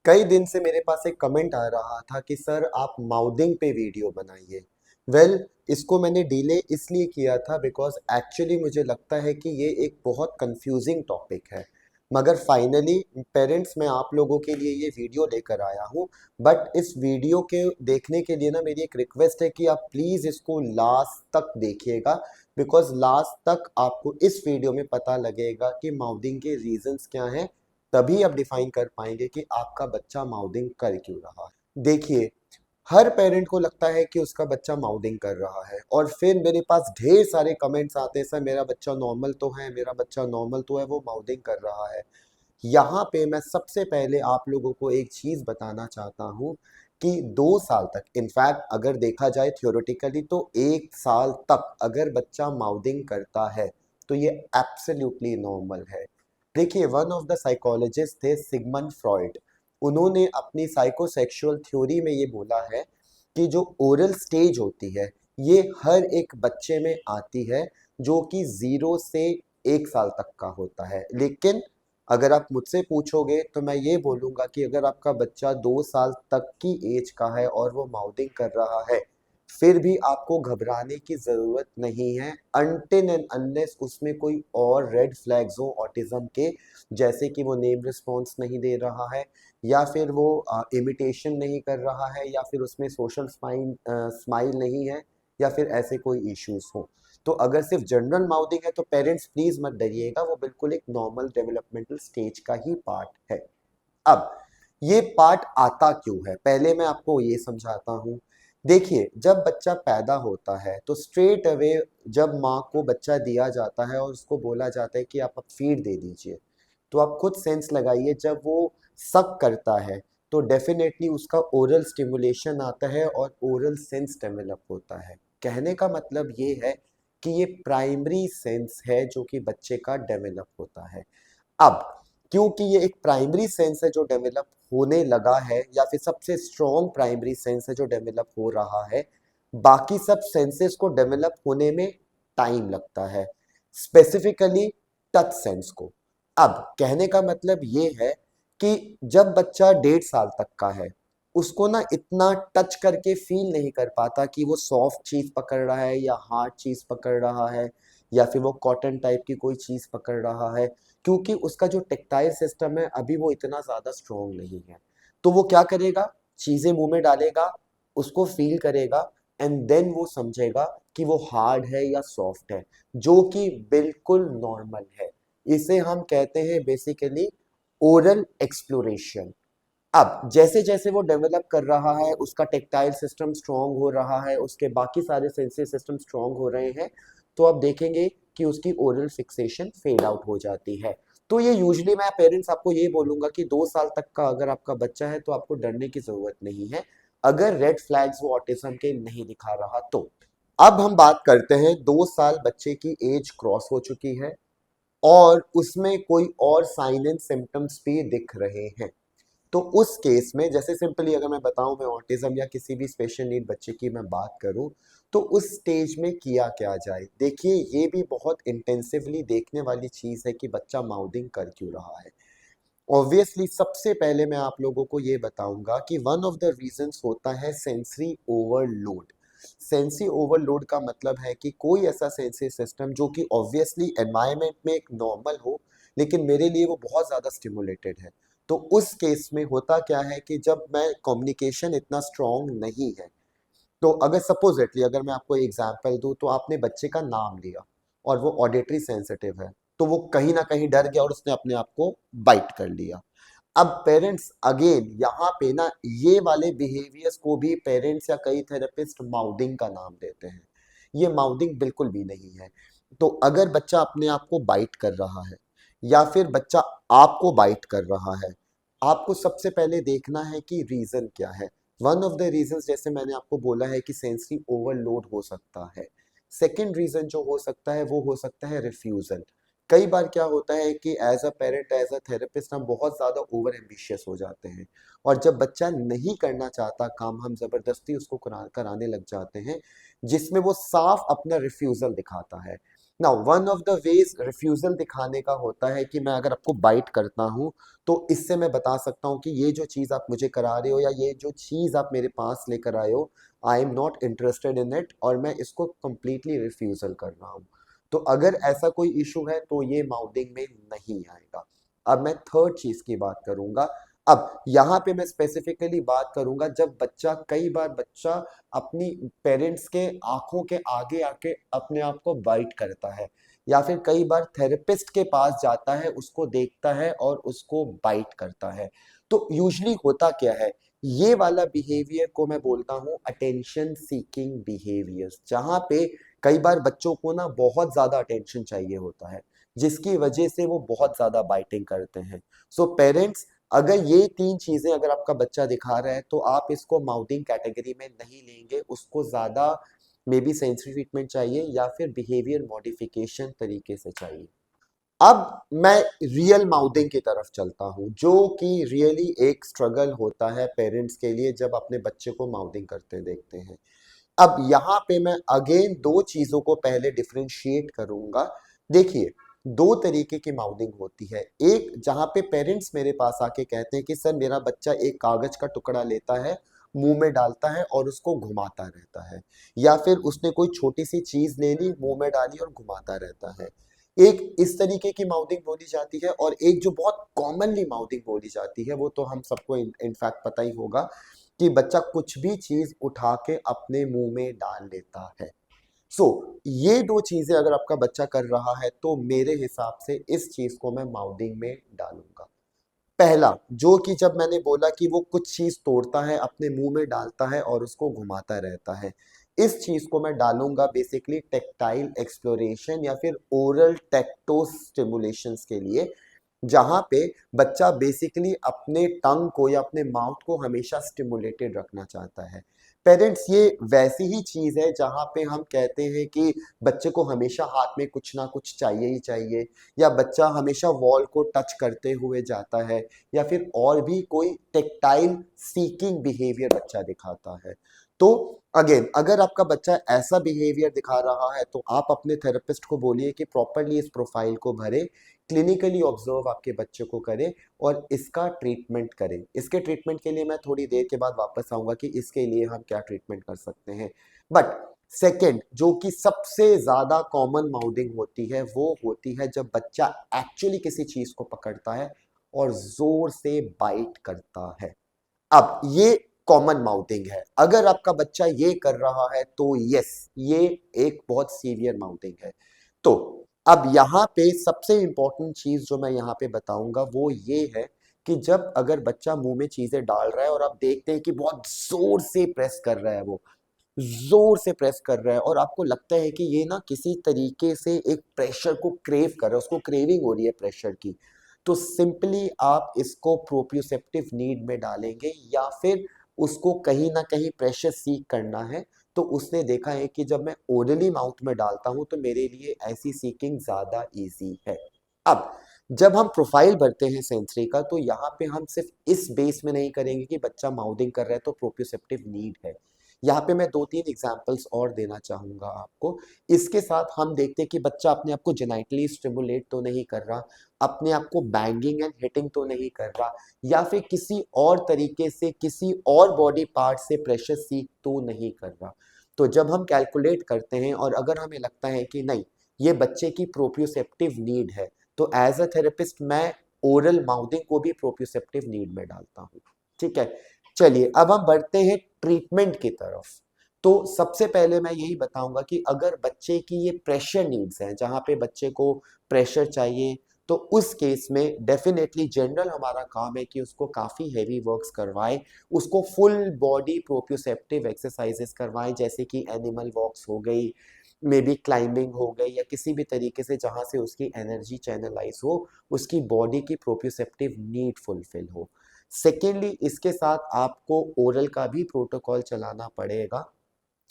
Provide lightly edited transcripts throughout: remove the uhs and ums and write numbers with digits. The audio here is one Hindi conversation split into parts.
कई दिन से मेरे पास एक कमेंट आ रहा था कि सर आप माउदिंग पे वीडियो बनाइए। वेल, इसको मैंने डिले इसलिए किया था बिकॉज एक्चुअली मुझे लगता है कि ये एक बहुत कंफ्यूजिंग टॉपिक है। मगर फाइनली पेरेंट्स, मैं आप लोगों के लिए ये वीडियो लेकर आया हूँ। बट इस वीडियो के देखने के लिए ना मेरी एक रिक्वेस्ट है कि आप प्लीज़ इसको लास्ट तक देखिएगा। बिकॉज लास्ट तक आपको इस वीडियो में पता लगेगा कि माउदिंग के रीजंस क्या हैं। तभी आप डिफाइन कर पाएंगे कि आपका बच्चा माउदिंग कर क्यों रहा है। देखिए, हर पेरेंट को लगता है कि उसका बच्चा माउदिंग कर रहा है और फिर मेरे पास ढेर सारे कमेंट्स आते हैं, सर मेरा बच्चा नॉर्मल तो है, मेरा बच्चा नॉर्मल तो है, वो माउदिंग कर रहा है। यहाँ पे मैं सबसे पहले आप लोगों को एक चीज बताना चाहता हूँ कि 2 साल तक, इनफैक्ट अगर देखा जाए थियोरेटिकली तो 1 साल तक अगर बच्चा माउदिंग करता है तो ये एब्सोल्युटली नॉर्मल है। देखिए, वन ऑफ द साइकोलॉजिस्ट थे सिगमंड फ्रॉइड। उन्होंने अपनी साइकोसेक्सुअल थ्योरी में ये बोला है कि जो ओरल स्टेज होती है ये हर एक बच्चे में आती है, जो कि 0 से 1 साल तक का होता है। लेकिन अगर आप मुझसे पूछोगे तो मैं ये बोलूंगा कि अगर आपका बच्चा 2 साल तक की एज का है और वो माउथिंग कर रहा है, फिर भी आपको घबराने की जरूरत नहीं है अनटिल एंड अनलेस उसमें कोई और रेड फ्लैग्स हो ऑटिज्म के, जैसे कि वो नेम रिस्पॉन्स नहीं दे रहा है, या फिर वो इमिटेशन नहीं कर रहा है, या फिर उसमें सोशल स्माइल नहीं है, या फिर ऐसे कोई इश्यूज हो। तो अगर सिर्फ जनरल माउथिंग है तो पेरेंट्स प्लीज मत डरिएगा, वो बिल्कुल एक नॉर्मल डेवलपमेंटल स्टेज का ही पार्ट है। अब ये पार्ट आता क्यों है, पहले मैं आपको ये समझाता हूँ। देखिए, जब बच्चा पैदा होता है तो स्ट्रेट अवे जब माँ को बच्चा दिया जाता है और उसको बोला जाता है कि आप अब फीड दे दीजिए, तो आप खुद सेंस लगाइए, जब वो सक करता है तो डेफिनेटली उसका ओरल स्टिमुलेशन आता है और ओरल सेंस डेवलप होता है। कहने का मतलब ये है कि ये प्राइमरी सेंस है जो कि बच्चे का डेवलप होता है। अब क्योंकि ये एक प्राइमरी सेंस है जो डेवलप होने लगा है, या फिर सबसे स्ट्रॉन्ग प्राइमरी सेंस है जो डेवलप हो रहा है, बाकी सब सेंसेस को डेवलप होने में टाइम लगता है, स्पेसिफिकली टच सेंस को। अब कहने का मतलब ये है कि जब बच्चा 1.5 साल तक का है, उसको ना इतना टच करके फील नहीं कर पाता कि वो सॉफ्ट चीज पकड़ रहा है या हार्ड चीज पकड़ रहा है, या फिर वो कॉटन टाइप की कोई चीज पकड़ रहा है, क्योंकि उसका जो टेक्टाइल सिस्टम है अभी वो इतना ज्यादा स्ट्रोंग नहीं है। तो वो क्या करेगा, चीजें मुंह में डालेगा, उसको फील करेगा, एंड देन वो समझेगा कि वो हार्ड है या सॉफ्ट है, जो कि बिल्कुल नॉर्मल है। इसे हम कहते हैं बेसिकली ओरल एक्सप्लोरेशन। अब जैसे जैसे वो डेवलप कर रहा है, उसका टेक्टाइल सिस्टम स्ट्रांग हो रहा है, उसके बाकी सारे सेंसरी सिस्टम स्ट्रांग हो रहे हैं, तो आप देखेंगे कि उसकी ओरल फिक्सेशन फेड आउट हो जाती है। तो ये यूजुअली मैं पेरेंट्स आपको ये बोलूंगा कि 2 साल तक का अगर आपका बच्चा है तो आपको डरने की जरूरत नहीं है, अगर रेड फ्लैग्स वो ऑटिज्म के नहीं दिखा रहा तो। अब हम बात करते हैं, 2 साल बच्चे की एज क्रॉस हो चुकी है और उसमें कोई और साइन एंड सिम्टम्स भी दिख रहे हैं। तो उस केस में, जैसे सिंपली अगर मैं बताऊं, मैं ऑटिज्म या किसी भी स्पेशल नीड बच्चे की मैं बात करूं, तो उस स्टेज में किया क्या जाए। देखिए, ये भी बहुत इंटेंसिवली देखने वाली चीज है कि बच्चा माउदिंग कर क्यों रहा है। ऑब्वियसली सबसे पहले मैं आप लोगों को ये बताऊंगा कि वन ऑफ द रीजंस होता है सेंसरी ओवरलोड। सेंसरी ओवरलोड का मतलब है कि कोई ऐसा सेंसरी सिस्टम जो कि ऑब्वियसली एनवायरनमेंट में एक नॉर्मल हो, लेकिन मेरे लिए वो बहुत ज़्यादा स्टिमुलेटेड है। तो उस केस में होता क्या है कि जब मैं कम्युनिकेशन इतना स्ट्रांग नहीं है, तो अगर सपोजिटली अगर मैं आपको एग्जांपल दूं, तो आपने बच्चे का नाम लिया और वो ऑडिटरी सेंसिटिव है, तो वो कहीं ना कहीं डर गया और उसने अपने आप को बाइट कर लिया। अब पेरेंट्स अगेन यहाँ पे ना ये वाले बिहेवियर्स को भी पेरेंट्स या कई थेरेपिस्ट माउदिंग का नाम देते हैं। ये माउदिंग बिल्कुल भी नहीं है। तो अगर बच्चा अपने आप को बाइट कर रहा है या फिर बच्चा आपको बाइट कर रहा है, आपको सबसे पहले देखना है कि रीजन क्या है। वन ऑफ द रीजंस, जैसे मैंने आपको बोला है कि सेंसरी ओवरलोड हो सकता है। सेकेंड रीजन जो हो सकता है वो हो सकता है रिफ्यूजल। कई बार क्या होता है कि as a parent, as a therapist, हम बहुत ज्यादा ओवर एम्बिशियस हो जाते हैं, और जब बच्चा नहीं करना चाहता काम, हम जबरदस्ती उसको कराने लग जाते हैं, जिसमें वो साफ अपना रिफ्यूजल दिखाता है। Now one of the ways refusal दिखाने का होता है कि मैं अगर आपको बाइट करता हूं तो इससे मैं बता सकता हूं कि ये जो चीज आप मुझे करा रहे हो या ये जो चीज आप मेरे पास लेकर आए हो, I am not interested in it, और मैं इसको कंप्लीटली रिफ्यूजल कर रहा हूं। तो अगर ऐसा कोई इशू है तो ये माउथिंग में नहीं आएगा। अब मैं थर्ड चीज की बात करूंगा। अब यहाँ पे मैं स्पेसिफिकली बात करूंगा जब बच्चा, कई बार बच्चा अपनी पेरेंट्स के आंखों के आगे आके अपने आप को बाइट करता है, या फिर कई बार थेरेपिस्ट के पास जाता है, उसको देखता है और उसको बाइट करता है। तो यूजली होता क्या है, ये वाला बिहेवियर को मैं बोलता हूँ अटेंशन सीकिंग बिहेवियर्स, जहाँ पे कई बार बच्चों को ना बहुत ज्यादा अटेंशन चाहिए होता है, जिसकी वजह से वो बहुत ज्यादा बाइटिंग करते हैं। सो पेरेंट्स, अगर ये तीन चीजें अगर आपका बच्चा दिखा रहा है तो आप इसको माउथिंग कैटेगरी में नहीं लेंगे, उसको ज्यादा मे बी सेंसरी ट्रीटमेंट चाहिए या फिर बिहेवियर मॉडिफिकेशन तरीके से चाहिए। अब मैं रियल माउथिंग की तरफ चलता हूं, जो कि रियली एक स्ट्रगल होता है पेरेंट्स के लिए जब अपने बच्चे को माउथिंग करते देखते हैं। अब यहाँ पे मैं अगेन दो चीजों को पहले डिफरेंशिएट करूंगा। देखिए, दो तरीके की माउथिंग होती है। एक जहाँ पे पेरेंट्स मेरे पास आके कहते हैं कि सर मेरा बच्चा एक कागज का टुकड़ा लेता है, मुंह में डालता है और उसको घुमाता रहता है, या फिर उसने कोई छोटी सी चीज ले ली, मुंह में डाली और घुमाता रहता है। एक इस तरीके की माउथिंग बोली जाती है, और एक जो बहुत कॉमनली माउथिंग बोली जाती है वो तो हम सबको इनफैक्ट पता ही होगा, कि बच्चा कुछ भी चीज उठा के अपने मुंह में डाल लेता है। सो ये दो चीजें अगर आपका बच्चा कर रहा है तो मेरे हिसाब से इस चीज को मैं माउथिंग में डालूंगा। पहला, जो कि जब मैंने बोला कि वो कुछ चीज तोड़ता है, अपने मुंह में डालता है और उसको घुमाता रहता है, इस चीज को मैं डालूंगा बेसिकली टेक्टाइल एक्सप्लोरेशन या फिर ओरल टेक्टो स्टिमुलेशंस के लिए, जहां पे बच्चा बेसिकली अपने टंग को या अपने माउथ को हमेशा स्टिमुलेटेड रखना चाहता है। पेरेंट्स, ये वैसी ही चीज है जहां पे हम कहते हैं कि बच्चे को हमेशा हाथ में कुछ ना कुछ चाहिए ही चाहिए, या बच्चा हमेशा वॉल को टच करते हुए जाता है, या फिर और भी कोई टेक्टाइल सीकिंग बिहेवियर बच्चा दिखाता है। तो अगेन, अगर आपका बच्चा ऐसा बिहेवियर दिखा रहा है तो आप अपने थेरेपिस्ट को बोलिए कि प्रॉपरली इस प्रोफाइल को भरे, क्लिनिकली ऑब्जर्व आपके बच्चे को करें और इसका ट्रीटमेंट करें। इसके ट्रीटमेंट के लिए मैं थोड़ी देर के बाद वापस आऊंगा कि इसके लिए हम क्या ट्रीटमेंट कर सकते हैं। बट सेकेंड, जो कि सबसे ज्यादा कॉमन माउथिंग होती है, वो होती है जब बच्चा एक्चुअली किसी चीज को पकड़ता है और जोर से बाइट करता है। अब ये कॉमन माउथिंग है। अगर आपका बच्चा ये कर रहा है तो यस, ये एक बहुत सीवियर माउथिंग है। तो अब यहाँ पे सबसे इंपॉर्टेंट चीज जो मैं यहाँ पे बताऊंगा वो ये है कि जब अगर बच्चा मुंह में चीजें डाल रहा है और आप देखते हैं कि बहुत जोर से प्रेस कर रहा है, वो जोर से प्रेस कर रहा है और आपको लगता है कि ये ना किसी तरीके से एक प्रेशर को क्रेव कर रहा है, उसको क्रेविंग हो रही है प्रेशर की, तो सिंपली आप इसको प्रोप्रियोसेप्टिव नीड में डालेंगे, या फिर उसको कहीं ना कहीं प्रेशर सीक करना है। तो उसने देखा है कि जब मैं ओरली माउथ में डालता हूं तो मेरे लिए ऐसी सीकिंग ज्यादा इजी है। अब जब हम प्रोफाइल भरते हैं सेंसरी का, तो यहाँ पे हम सिर्फ इस बेस में नहीं करेंगे कि बच्चा माउथिंग कर रहा है तो प्रोप्रियोसेप्टिव नीड है। यहाँ पे मैं दो तीन एग्जांपल्स और देना चाहूंगा आपको। इसके साथ हम देखते हैं कि बच्चा अपने आप को जेनाइटली स्टिमुलेट तो नहीं कर रहा, अपने आप को बैंगिंग एंड हिटिंग तो नहीं कर रहा, या फिर किसी और तरीके से किसी और बॉडी पार्ट से प्रेशर सीक तो नहीं कर रहा। तो जब हम कैलकुलेट करते हैं और अगर हमें लगता है कि नहीं, ये बच्चे की प्रोप्रियोसेप्टिव नीड है, तो एज अ थेरेपिस्ट मैं ओरल माउथिंग को भी प्रोप्रियोसेप्टिव नीड में डालता हूँ। ठीक है, चलिए अब हम बढ़ते हैं ट्रीटमेंट की तरफ। तो सबसे पहले मैं यही बताऊंगा कि अगर बच्चे की ये प्रेशर नीड्स हैं, जहां पे बच्चे को प्रेशर चाहिए, तो उस केस में डेफिनेटली जनरल हमारा काम है कि उसको काफी हैवी वर्क्स करवाएं, उसको फुल बॉडी प्रोप्रियोसेप्टिव एक्सरसाइजेस करवाएं, जैसे कि एनिमल वॉक्स हो गई, मे बी क्लाइंबिंग हो गई, या किसी भी तरीके से जहां से उसकी एनर्जी चैनलाइज हो, उसकी बॉडी की प्रोप्रियोसेप्टिव नीड फुलफिल हो। सेकेंडली, इसके साथ आपको ओरल का भी प्रोटोकॉल चलाना पड़ेगा।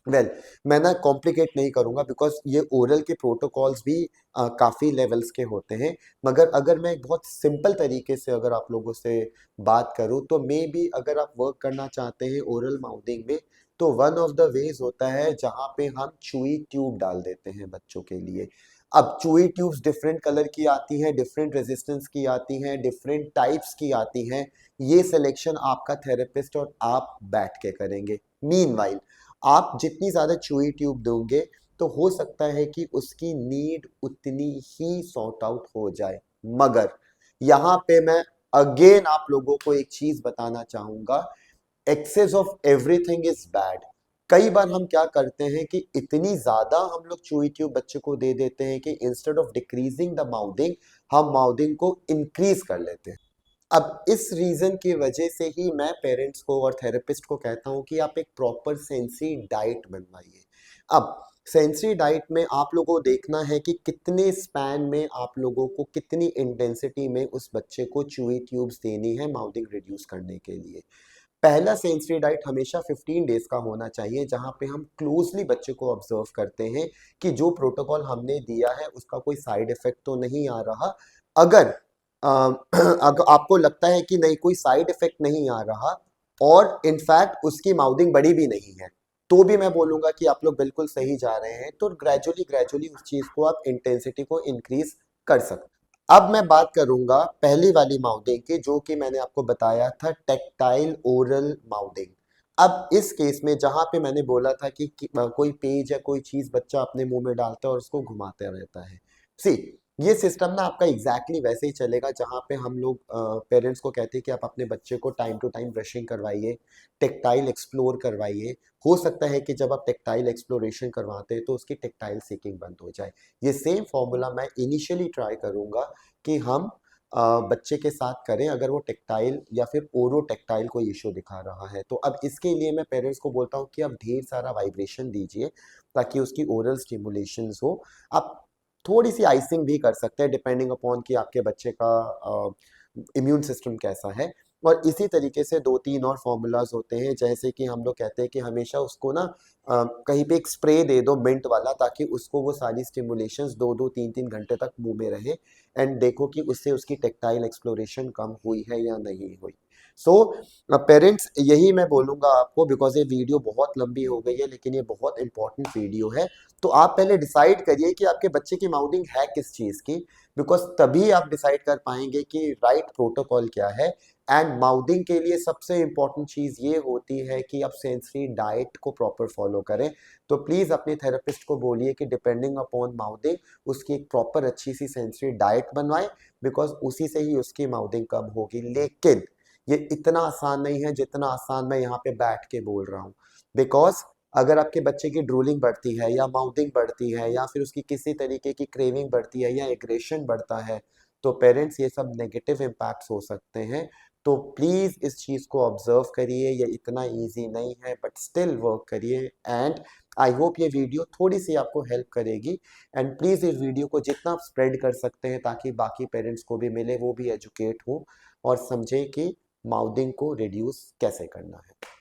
मैं ना कॉम्प्लिकेट नहीं करूंगा बिकॉज ये ओरल के प्रोटोकॉल्स भी काफी लेवल्स के होते हैं। मगर अगर मैं एक बहुत सिंपल तरीके से अगर आप लोगों से बात करूं तो मे बी अगर आप वर्क करना चाहते हैं ओरल माउथिंग में, तो वन ऑफ द वेज होता है जहां पे हम चुई ट्यूब डाल देते हैं बच्चों के लिए। अब चूई ट्यूब्स डिफरेंट कलर की आती हैं, डिफरेंट रेजिस्टेंस की आती हैं, डिफरेंट टाइप्स की आती हैं। ये सिलेक्शन आपका थेरेपिस्ट और आप बैठ के करेंगे। मीनवाइल आप जितनी ज़्यादा चूई ट्यूब दोगे तो हो सकता है कि उसकी नीड उतनी ही सॉर्ट आउट हो जाए। मगर यहाँ पे मैं अगेन आप लोगों को एक चीज बताना चाहूंगा, excess of everything is bad. कई बार हम क्या करते हैं कि इतनी ज्यादा हम लोग चूई ट्यूब बच्चे को दे देते हैं कि instead of decreasing the mouthing हम माउथिंग को इंक्रीज कर लेते हैं। अब इस रीजन की वजह से ही मैं पेरेंट्स को और थेरेपिस्ट को कहता हूं कि आप एक प्रॉपर सेंसरी डाइट बनवाइए। अब सेंसरी डाइट में आप लोगों को देखना है कि कितने स्पैन में आप लोगों को कितनी इंटेंसिटी में उस बच्चे को चूई ट्यूब्स देनी है माउथिंग रिड्यूस करने के लिए। पहला सेंसरी डाइट हमेशा 15 डेज का होना चाहिए, जहां पे हम क्लोजली बच्चे को ऑब्जर्व करते हैं कि जो प्रोटोकॉल हमने दिया है उसका कोई साइड इफेक्ट तो नहीं आ रहा। अगर अगर आपको लगता है कि नहीं कोई साइड इफेक्ट नहीं आ रहा और इनफैक्ट उसकी माउथिंग बड़ी भी नहीं है, तो भी मैं बोलूंगा कि आप लोग बिल्कुल सही जा रहे हैं। तो ग्रेजुअली ग्रेजुअली उस चीज को आप इंटेंसिटी को इंक्रीज कर सकते हैं। अब मैं बात करूंगा पहली वाली माउथिंग की, जो कि मैंने आपको बताया था टेक्टाइल ओरल माउथिंग। अब इस केस में जहां पे मैंने बोला था कि कोई पेज या कोई चीज बच्चा अपने मुंह में डालता है और उसको घुमाते रहता है। सी ये सिस्टम ना आपका एग्जैक्टली वैसे ही चलेगा जहां पे हम लोग पेरेंट्स को कहते हैं कि आप अपने बच्चे को टाइम टू टाइम ब्रशिंग करवाइए, टेक्टाइल एक्सप्लोर करवाइए। हो सकता है कि जब आप टेक्टाइल एक्सप्लोरेशन करवाते हैं तो उसकी टेक्टाइल सीकिंग बंद हो जाए। ये सेम फॉर्मूला मैं इनिशियली ट्राई करूंगा कि हम बच्चे के साथ करें अगर वो टेक्टाइल या फिर ओरो टेक्टाइल कोई इशू दिखा रहा है। तो अब इसके लिए मैं पेरेंट्स को बोलता हूँ कि आप ढेर सारा वाइब्रेशन दीजिए ताकि उसकी ओरल स्टिमुलेशंस हो। आप थोड़ी सी आइसिंग भी कर सकते हैं डिपेंडिंग अपॉन कि आपके बच्चे का इम्यून सिस्टम कैसा है। और इसी तरीके से दो तीन और फॉर्मूलाज होते हैं, जैसे कि हम लोग कहते हैं कि हमेशा उसको ना कहीं पे एक स्प्रे दे दो मिंट वाला, ताकि उसको वो सारी स्टिमुलेशंस 2-2 3-3 घंटे तक मुंह में रहे। एंड देखो कि उससे उसकी टेक्टाइल एक्सप्लोरेशन कम हुई है या नहीं हुई। सो पेरेंट्स यही मैं बोलूंगा आपको, बिकॉज ये वीडियो बहुत लंबी हो गई है लेकिन ये बहुत इंपॉर्टेंट वीडियो है। तो आप पहले डिसाइड करिए कि आपके बच्चे की माउथिंग है किस चीज की, बिकॉज तभी आप डिसाइड कर पाएंगे कि राइट प्रोटोकॉल क्या है। एंड माउथिंग के लिए सबसे इंपॉर्टेंट चीज ये होती है कि आप सेंसरी डाइट को प्रॉपर फॉलो करें। तो प्लीज अपने थेरेपिस्ट को बोलिए कि डिपेंडिंग अपॉन माउथिंग उसकी एक प्रॉपर अच्छी सी सेंसरी डाइट बनवाए, बिकॉज उसी से ही उसकी माउथिंग कम होगी। लेकिन ये इतना आसान नहीं है जितना आसान मैं यहाँ पे बैठ के बोल रहा हूँ। बिकॉज अगर आपके बच्चे की ड्रूलिंग बढ़ती है या माउथिंग बढ़ती है या फिर उसकी किसी तरीके की क्रेविंग बढ़ती है या एग्रेशन बढ़ता है, तो पेरेंट्स ये सब नेगेटिव इम्पैक्ट्स हो सकते हैं। तो प्लीज इस चीज को ऑब्जर्व करिए। ये इतना इजी नहीं है बट स्टिल वर्क करिए। एंड आई होप ये वीडियो थोड़ी सी आपको हेल्प करेगी। एंड प्लीज इस वीडियो को जितना आप स्प्रेड कर सकते हैं ताकि बाकी पेरेंट्स को भी मिले, वो भी एजुकेट हो और समझे कि माउथिंग को रिड्यूस कैसे करना है।